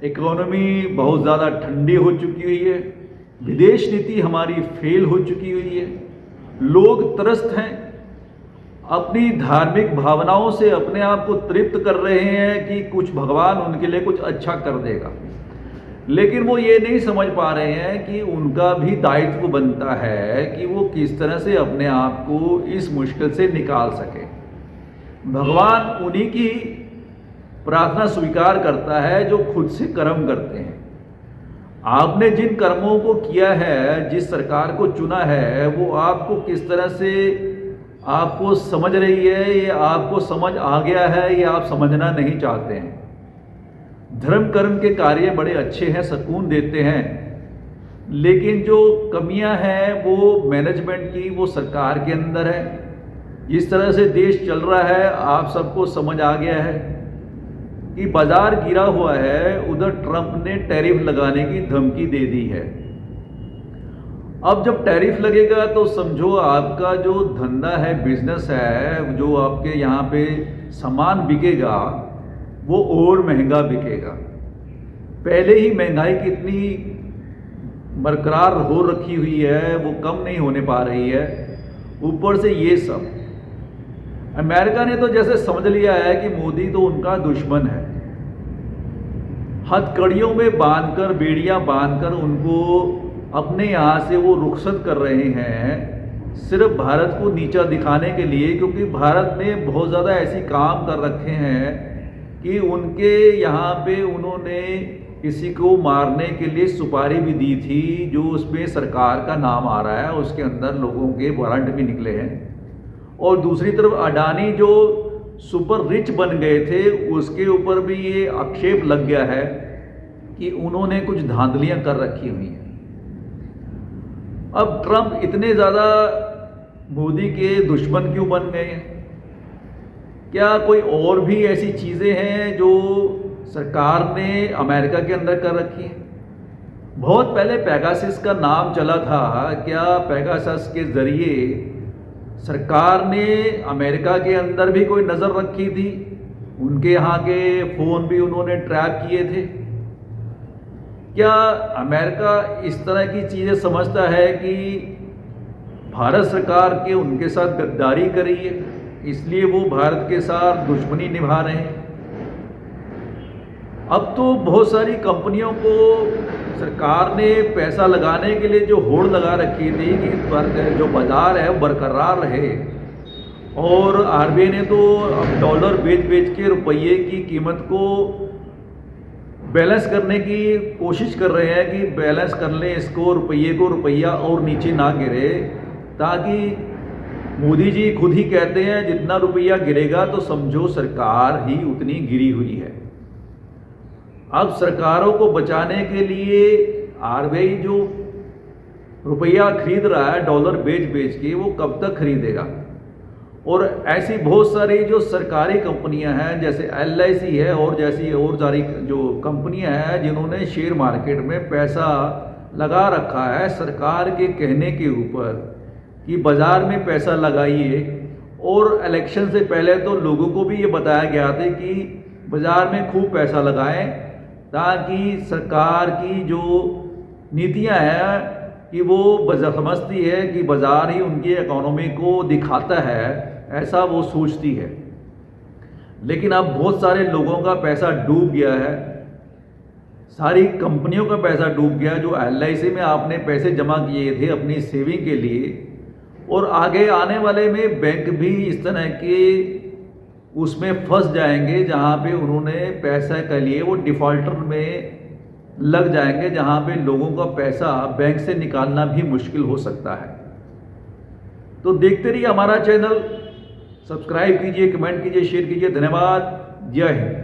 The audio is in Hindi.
इकोनॉमी बहुत ज़्यादा ठंडी हो चुकी हुई है, विदेश नीति हमारी फेल हो चुकी हुई है, लोग त्रस्त हैं, अपनी धार्मिक भावनाओं से अपने आप को तृप्त कर रहे हैं कि कुछ भगवान उनके लिए कुछ अच्छा कर देगा, लेकिन वो ये नहीं समझ पा रहे हैं कि उनका भी दायित्व बनता है कि वो किस तरह से अपने आप को इस मुश्किल से निकाल सके। भगवान उन्हीं की प्रार्थना स्वीकार करता है जो खुद से कर्म करते हैं। आपने जिन कर्मों को किया है, जिस सरकार को चुना है, वो आपको किस तरह से आपको समझ रही है, ये आपको समझ आ गया है, ये आप समझना नहीं चाहते हैं। धर्म कर्म के कार्य बड़े अच्छे हैं, सुकून देते हैं, लेकिन जो कमियां हैं वो मैनेजमेंट की, वो सरकार के अंदर है। जिस तरह से देश चल रहा है आप सबको समझ आ गया है कि बाजार गिरा हुआ है, उधर ट्रंप ने टैरिफ लगाने की धमकी दे दी है। अब जब टैरिफ लगेगा तो समझो आपका जो धंधा है, बिजनेस है, जो आपके यहाँ पे सामान बिकेगा वो और महंगा बिकेगा। पहले ही महंगाई कितनी बरकरार हो रखी हुई है, वो कम नहीं होने पा रही है, ऊपर से ये सब। अमेरिका ने तो जैसे समझ लिया है कि मोदी तो उनका दुश्मन है। हथकड़ियों में बांधकर, बेड़ियां बांधकर उनको अपने यहाँ से वो रुखसत कर रहे हैं, सिर्फ भारत को नीचा दिखाने के लिए, क्योंकि भारत ने बहुत ज़्यादा ऐसी काम कर रखे हैं कि उनके यहाँ पे उन्होंने किसी को मारने के लिए सुपारी भी दी थी, जो उसमें सरकार का नाम आ रहा है, उसके अंदर लोगों के वारंट भी निकले हैं। और दूसरी तरफ अडानी जो सुपर रिच बन गए थे, उसके ऊपर भी ये आक्षेप लग गया है कि उन्होंने कुछ धांधलियां कर रखी हुई हैं। अब ट्रंप इतने ज़्यादा मोदी के दुश्मन क्यों बन गए हैं? क्या कोई और भी ऐसी चीज़ें हैं जो सरकार ने अमेरिका के अंदर कर रखी हैं? बहुत पहले पेगासस का नाम चला था। क्या पेगासस के ज़रिए सरकार ने अमेरिका के अंदर भी कोई नज़र रखी थी? उनके यहाँ के फ़ोन भी उन्होंने ट्रैक किए थे। क्या अमेरिका इस तरह की चीज़ें समझता है कि भारत सरकार के उनके साथ गद्दारी करी है, इसलिए वो भारत के साथ दुश्मनी निभा रहे हैं? अब तो बहुत सारी कंपनियों को सरकार ने पैसा लगाने के लिए जो होड़ लगा रखी थी कि जो बाजार है वो बरकरार रहे, और आरबीआई ने तो अब डॉलर बेच बेच के रुपये की कीमत को बैलेंस करने की कोशिश कर रहे हैं कि बैलेंस कर लें इसको, रुपये को, रुपया और नीचे ना गिरे, ताकि मोदी जी खुद ही कहते हैं जितना रुपया गिरेगा तो समझो सरकार ही उतनी गिरी हुई है। अब सरकारों को बचाने के लिए आरबीआई जो रुपया खरीद रहा है डॉलर बेच बेच के, वो कब तक खरीदेगा? और ऐसी बहुत सारी जो सरकारी कंपनियां हैं, जैसे LIC है और जैसी और सारी जो कंपनियां हैं जिन्होंने शेयर मार्केट में पैसा लगा रखा है सरकार के कहने के ऊपर कि बाज़ार में पैसा लगाइए, और इलेक्शन से पहले तो लोगों को भी ये बताया गया था कि बाज़ार में खूब पैसा लगाएं, ताकि सरकार की जो नीतियां हैं कि वो समझती है कि बाज़ार ही उनकी इकोनॉमी को दिखाता है, ऐसा वो सोचती है। लेकिन अब बहुत सारे लोगों का पैसा डूब गया है, सारी कंपनियों का पैसा डूब गया। जो LIC में आपने पैसे जमा किए थे अपनी सेविंग के लिए, और आगे आने वाले में बैंक भी इस तरह के उसमें फंस जाएंगे जहां पे उन्होंने पैसा के लिए वो डिफ़ॉल्टर में लग जाएंगे, जहां पे लोगों का पैसा बैंक से निकालना भी मुश्किल हो सकता है। तो देखते रहिए हमारा चैनल, सब्सक्राइब कीजिए, कमेंट कीजिए, शेयर कीजिए। धन्यवाद। जय हिंद।